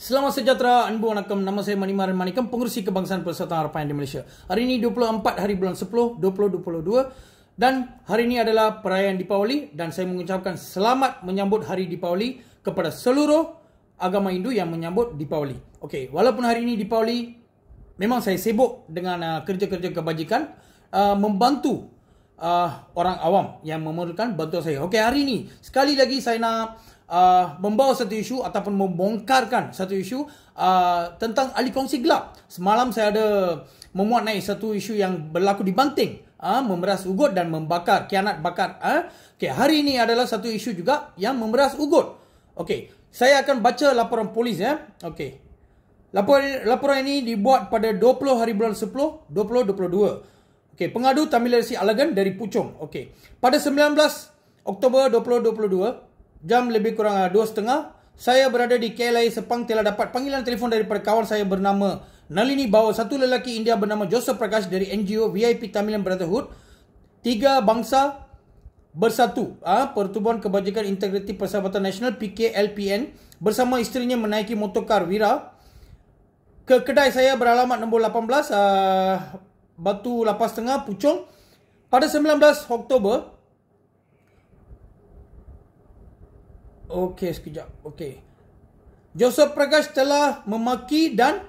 Selamat sejahtera, anbu wanakkam. Nama saya Manimaran Manikam, pengurusi Kebangsaan Persatuan Harapan di Malaysia. Hari ini 24 hari bulan 10, 2022 dan hari ini adalah perayaan Deepawali dan saya mengucapkan selamat menyambut hari Deepawali kepada seluruh agama Hindu yang menyambut Deepawali. Okey, walaupun hari ini Deepawali memang saya sibuk dengan kerja-kerja kebajikan, membantu orang awam yang memerlukan bantuan saya. Okey, hari ini sekali lagi saya nak membawa satu isu ataupun membongkarkan satu isu tentang ahli kongsi gelap. Semalam saya ada memuat naik satu isu yang berlaku di Banting, memeras ugut dan membakar, kianat bakar. Okay, hari ini adalah satu isu juga yang memeras ugut. Okey, saya akan baca laporan polis ya. Okey. Laporan ini dibuat pada 20 hari bulan 10 2022. Okey, pengadu Tamilasi Alagan dari Puchong. Okey. Pada 19 Oktober 2022 jam lebih kurang 2.30, saya berada di KLIA Sepang telah dapat panggilan telefon daripada kawan saya bernama Nalini bahawa satu lelaki India bernama Joseph Prakash dari NGO VIP Tamilian Brotherhood, Tiga Bangsa Bersatu, Pertubuhan Kebajikan Integriti Persahabatan Nasional PKLPN, bersama isterinya menaiki motorkar Wira ke kedai saya beralamat nombor 18 Batu Lapas Tengah, Puchong pada 19 Oktober. Okey, sekejap. Okey. Joseph Prakash telah memaki dan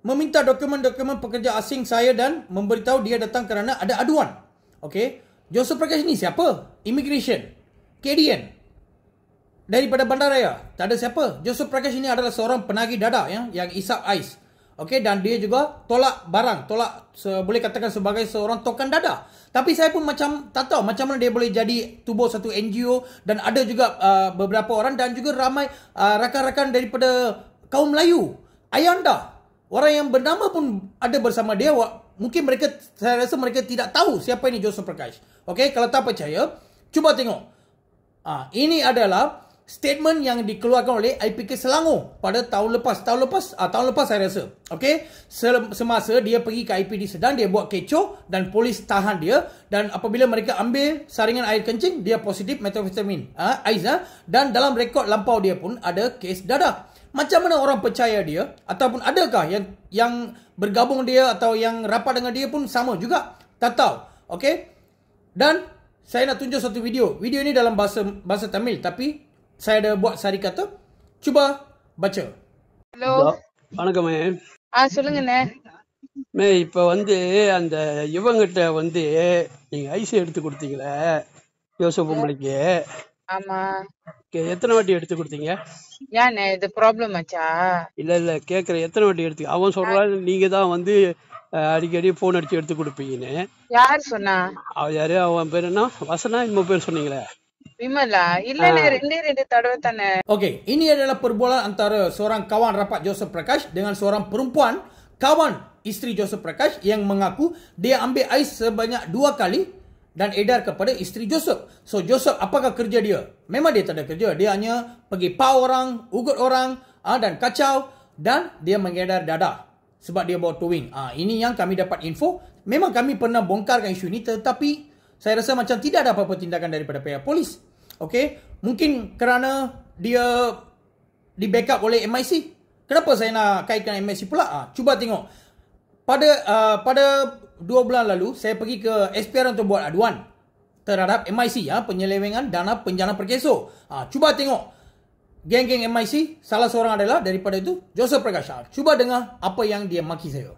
meminta dokumen-dokumen pekerja asing saya dan memberitahu dia datang kerana ada aduan. Okey. Joseph Prakash ni siapa? Immigration. KDN. Daripada Bandaraya. Tak ada siapa. Joseph Prakash ini adalah seorang penagih dadah yang isap ais. Okey, dan dia juga tolak barang, boleh katakan sebagai seorang tokan dadah. Tapi saya pun macam tak tahu macam mana dia boleh jadi tubuh satu NGO dan ada juga beberapa orang dan juga ramai rakan-rakan daripada kaum Melayu, Ayanda. Orang yang bernama pun ada bersama dia. Mungkin saya rasa mereka tidak tahu siapa ini Joseph Prakash. Okey, kalau tak percaya, cuba tengok. Ini adalah statement yang dikeluarkan oleh IPK Selangor pada tahun lepas saya rasa. Okey, semasa dia pergi ke IPD Sedang, dia buat kecoh dan polis tahan dia, dan apabila mereka ambil saringan air kencing, dia positif methamphetamine, dan dalam rekod lampau dia pun ada kes dadah. Macam mana orang percaya dia, ataupun adakah yang bergabung dia atau yang rapat dengan dia pun sama juga? Tak tahu. Okey, dan saya nak tunjuk satu video. Video ini dalam bahasa Tamil, tapi saya ada buat sari kata. Cuba baca. Hello வணக்கமே. சொல்லுங்கண்ணே. இப்போ அந்த இவங்கிட்ட நீங்க ஐஸ் எடுத்து கொடுத்தீங்களே யோசப் பொம்பளைக்கு, ஆமா, எத்தனை வாட்டி எடுத்து கொடுத்தீங்க? ஏண்ணே இது ப்ராப்ளம் ஆச்சா? இல்ல கேக்குறேன், எத்தனை வாட்டி எடுத்து? அவன் சொல்றான் நீங்க தான் அடிக்கடி போன் அடிச்சு எடுத்து கொடுப்பீங்கன்னு. யார் சொன்னா? யாரு அவன் பேர் என்ன, வசனா இன்னும் பேர் சொன்னீங்களே, Vimala. இல்லண்ணே, ரெண்டு தடவை தானே. Okey, ini adalah perbualan antara seorang kawan rapat Joseph Prakash dengan seorang perempuan kawan isteri Joseph Prakash yang mengaku dia ambil ais sebanyak 2 kali dan edar kepada isteri Joseph. So Joseph, apakah kerja dia? Memang dia tak ada kerja. Dia hanya pergi pau orang, ugut orang, dan kacau, dan dia mengedar dadah sebab dia bawa towing. Ini yang kami dapat info. Memang kami pernah bongkarkan isu ini, tetapi saya rasa macam tidak ada apa-apa tindakan daripada pihak polis. Okey, mungkin kerana dia di backup oleh MIC. Kenapa saya nak kaitkan MIC pula? Cuba tengok. Pada 2 bulan lalu saya pergi ke SPR untuk buat aduan terhadap MIC, penyelewengan dana penjana perkeso. Cuba tengok. Geng-geng MIC, salah seorang adalah daripada itu Joseph Prakash. Cuba dengar apa yang dia maki saya.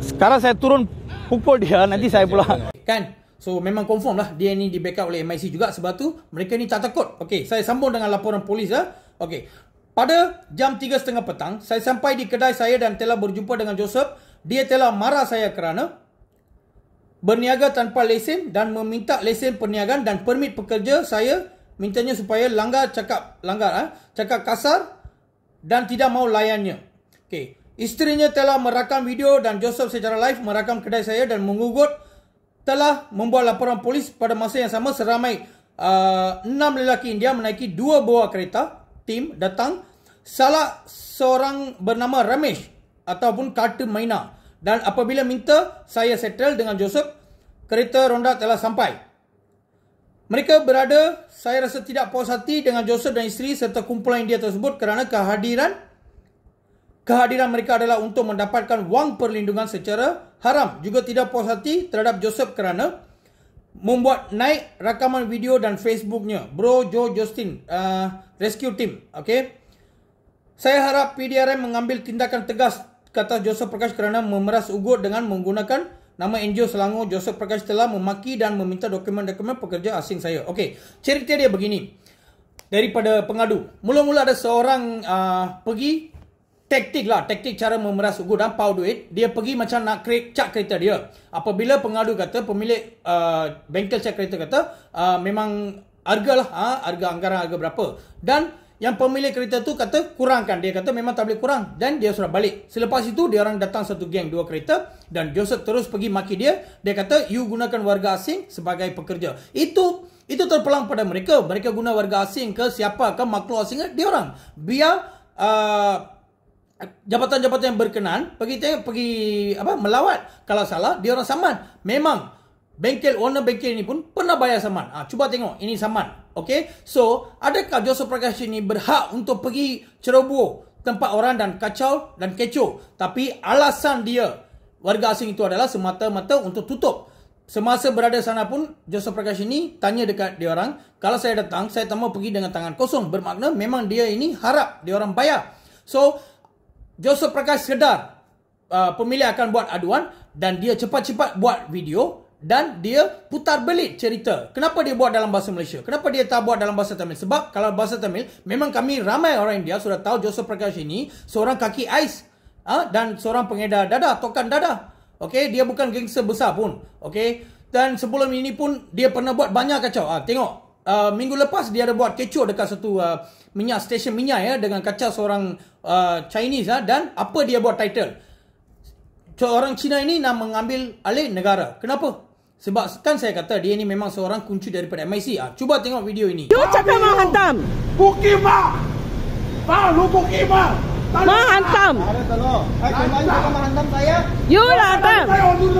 Sekarang saya turun pukul dia, nanti saya pula. Kan? So memang confirm lah dia ni di backup oleh MIC juga, sebab tu mereka ni tak takut. Okey, saya sambung dengan laporan polis. Okey. Pada jam 3.30 petang, saya sampai di kedai saya dan telah berjumpa dengan Joseph. Dia telah marah saya kerana berniaga tanpa lesen dan meminta lesen perniagaan dan permit pekerja saya, mintanya supaya cakap kasar dan tidak mau layannya. Okey. Isterinya telah merakam video dan Joseph secara live merakam kedai saya dan mengugut telah membuat laporan polis pada masa yang sama. Seramai 6 lelaki India menaiki 2 buah kereta tim datang. Salah seorang bernama Ramesh ataupun kartu mainan. Dan apabila minta saya settle dengan Joseph, kereta ronda telah sampai. Mereka berada, saya rasa tidak puas hati dengan Joseph dan isteri serta kumpulan India tersebut kerana kehadiran mereka adalah untuk mendapatkan wang perlindungan secara haram. Juga tidak puas hati terhadap Joseph kerana membuat naik rakaman video dan Facebooknya. Bro Joe Justin Rescue Team. Okay. Saya harap PDRM mengambil tindakan tegas kata Joseph Prakash kerana memeras ugut dengan menggunakan nama NGO Selangor. Joseph Prakash telah memaki dan meminta dokumen-dokumen pekerja asing saya. Okey, cerita dia begini. Daripada pengadu. Mula-mula ada seorang pergi taktik cara memeras ugut dan pau duit. Dia pergi macam nak cat kereta dia. Apabila pengadu kata, pemilik bengkel cat kereta kata, memang harga lah, harga anggaran harga berapa. Dan yang pemilik kereta tu kata kurangkan. Dia kata memang tak boleh kurang. Dan dia sudah balik. Selepas itu dia orang datang satu geng 2 kereta. Dan Joseph terus pergi maki dia. Dia kata you gunakan warga asing sebagai pekerja. Itu terpulang pada mereka. Mereka guna warga asing ke siapa ke makhluk asing ke. Dia orang biar jabatan-jabatan yang berkenan pergi melawat. Kalau salah dia orang saman. Memang owner bengkel ini pun pernah bayar saman. Cuba tengok ini saman. Okay, so adakah Joseph Prakash ini berhak untuk pergi ceroboh tempat orang dan kacau dan kecoh? Tapi alasan dia warga asing itu adalah semata-mata untuk tutup. Semasa berada sana pun Joseph Prakash ini tanya dekat dia orang, kalau saya datang saya tak mau pergi dengan tangan kosong. Bermakna memang dia ini harap dia orang bayar. So Joseph Prakash sedar pemilik akan buat aduan dan dia cepat-cepat buat video. Dan dia putar belit cerita. Kenapa dia buat dalam bahasa Malaysia? Kenapa dia tak buat dalam bahasa Tamil? Sebab kalau bahasa Tamil, memang kami ramai orang India sudah tahu Joseph Prakash ini seorang kaki ais. Dan seorang pengedar dadah, tokan dadah. Okay, dia bukan gangster besar pun. Okay, dan sebelum ini pun dia pernah buat banyak kacau. Tengok, minggu lepas dia ada buat kecoh dekat satu stesen minyak ya, dengan kacau seorang Chinese. Dan apa dia buat title? Orang Cina ini nak mengambil alih negara. Kenapa? Sebab kan saya kata dia ni memang seorang kunci daripada MIC. Cuba tengok video ini. You cakap menghantam. Bukima. Lu Bukima. Menghantam. Menghantam saya. You lah hantam. Saya urus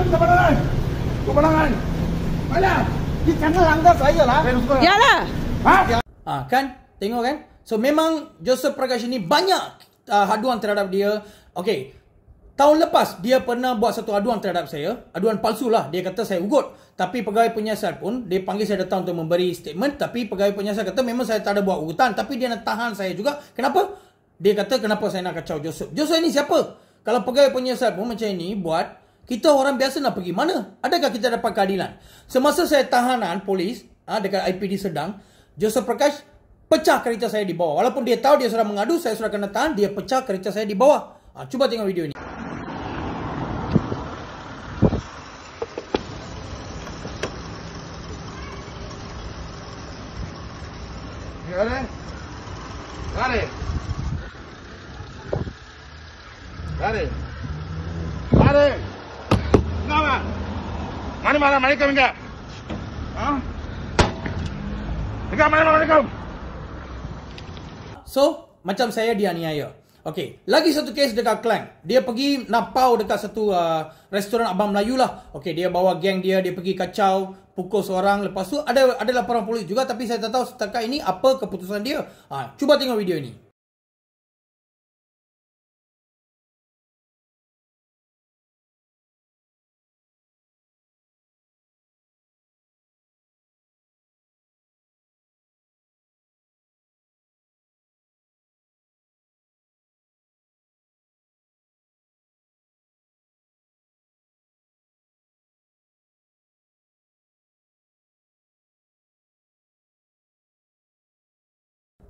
kemenangan. Mana? Dia jangan langgar saya lah. Yalah. Kan? Tengok kan? So memang Joseph Prakash ini banyak haduan terhadap dia. Okey. Tahun lepas, dia pernah buat satu aduan terhadap saya. Aduan palsu lah. Dia kata saya ugut. Tapi pegawai penyiasat pun, dia panggil saya datang untuk memberi statement. Tapi pegawai penyiasat kata memang saya tak ada buat ugutan. Tapi dia nak tahan saya juga. Kenapa? Dia kata kenapa saya nak kacau Joseph. Joseph ini siapa? Kalau pegawai penyiasat pun macam ini buat, kita orang biasa nak pergi mana? Adakah kita dapat keadilan? Semasa saya tahanan polis dekat IPD Sedang, Joseph Prakash pecah kereta saya di bawah. Walaupun dia tahu dia sudah mengadu, saya sudah kena tahan, dia pecah kereta saya di bawah. Cuba tengok video ini. Lari. Kenapa? Mana mereka enggak? Enggak mana mereka? So, macam saya dianiaya. Okey, lagi satu kes dekat Klang. Dia pergi napau dekat satu restoran Abang Melayu lah. Okey, dia bawa geng dia pergi kacau, pukul seorang. Lepas tu ada laporan polis juga, tapi saya tak tahu setakat ini apa keputusan dia. Cuba tengok video ini.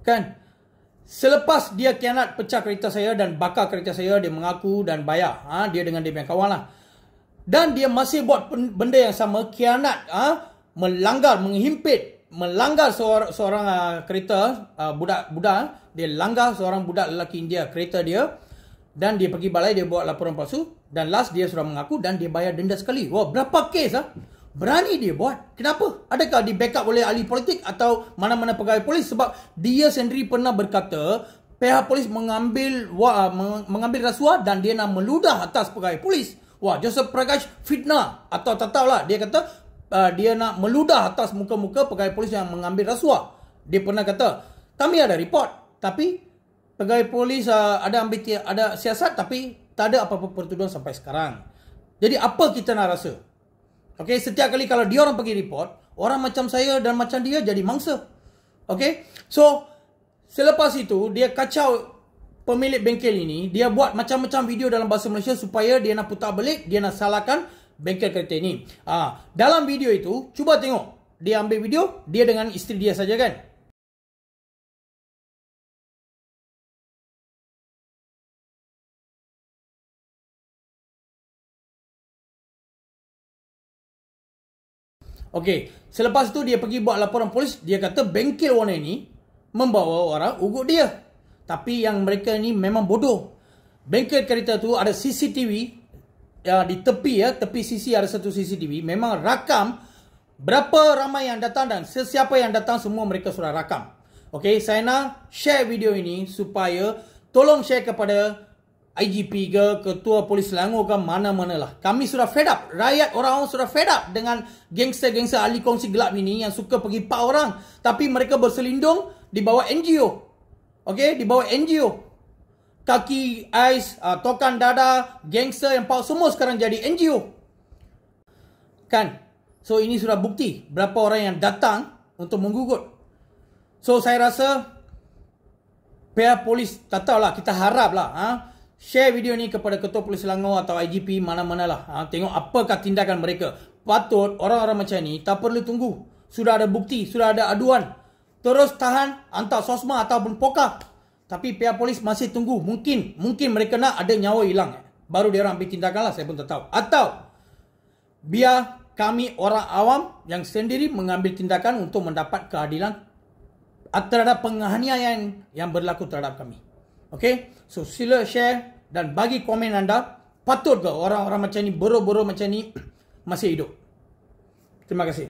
Kan? Selepas dia kianat pecah kereta saya dan bakar kereta saya, dia mengaku dan bayar. Dia dengan dia punya kawan lah. Dan dia masih buat benda yang sama, kianat, melanggar, menghimpit, melanggar seorang kereta, budak, dia langgar seorang budak lelaki India, kereta dia. Dan dia pergi balai, dia buat laporan palsu. Dan last dia sudah mengaku dan dia bayar denda sekali. Wah, berapa kes berani dia buat. Kenapa? Adakah di backup oleh ahli politik atau mana-mana pegawai polis? Sebab dia sendiri pernah berkata pihak polis mengambil rasuah dan dia nak meludah atas pegawai polis. Wah, Joseph Prakash fitnah atau tak tahulah. Dia kata dia nak meludah atas muka-muka pegawai polis yang mengambil rasuah. Dia pernah kata, kami ada report, tapi pegawai polis ada siasat, tapi tak ada apa-apa pertuduhan sampai sekarang. Jadi apa kita nak rasa? Okay, setiap kali kalau dia orang pergi report, orang macam saya dan macam dia jadi mangsa. Okay, so selepas itu dia kacau pemilik bengkel ini. Dia buat macam-macam video dalam bahasa Malaysia supaya dia nak putar balik, dia nak salahkan bengkel kereta ini. Dalam video itu, cuba tengok. Dia ambil video, dia dengan isteri dia saja kan. Okey, selepas itu dia pergi buat laporan polis. Dia kata bengkel warna ini membawa orang ugut dia. Tapi yang mereka ni memang bodoh. Bengkel kereta tu ada CCTV di tepi tepi sisi ada satu CCTV. Memang rakam berapa ramai yang datang dan sesiapa yang datang, semua mereka sudah rakam. Okey, saya nak share video ini supaya tolong share kepada IGP ke, Ketua Polis Selangor ke, mana-mana lah. Kami sudah fed up. Rakyat orang sudah fed up dengan gangster-gangster ahli kongsi gelap ini yang suka pergi pak orang. Tapi mereka berselindung di bawah NGO. Okey, di bawah NGO. Kaki ais, tokan dada, gangster yang pak semua sekarang jadi NGO. Kan? So ini sudah bukti berapa orang yang datang untuk menggugut. So saya rasa pihak polis, tak tahulah, kita harap lah share video ni kepada Ketua Polis Selangor atau IGP mana-mana lah. Tengok apakah tindakan mereka. Patut orang-orang macam ni tak perlu tunggu. Sudah ada bukti, sudah ada aduan, terus tahan, hantar SOSMA ataupun POKA. Tapi pihak polis masih tunggu. Mungkin mereka nak ada nyawa hilang. Baru dia orang ambil tindakan lah, saya pun tak tahu. Atau biar kami orang awam yang sendiri mengambil tindakan untuk mendapat keadilan terhadap penganiayaan yang berlaku terhadap kami. Okay, so sila share dan bagi komen anda. Patut ke orang-orang macam ni, boro-boro macam ni masih hidup? Terima kasih.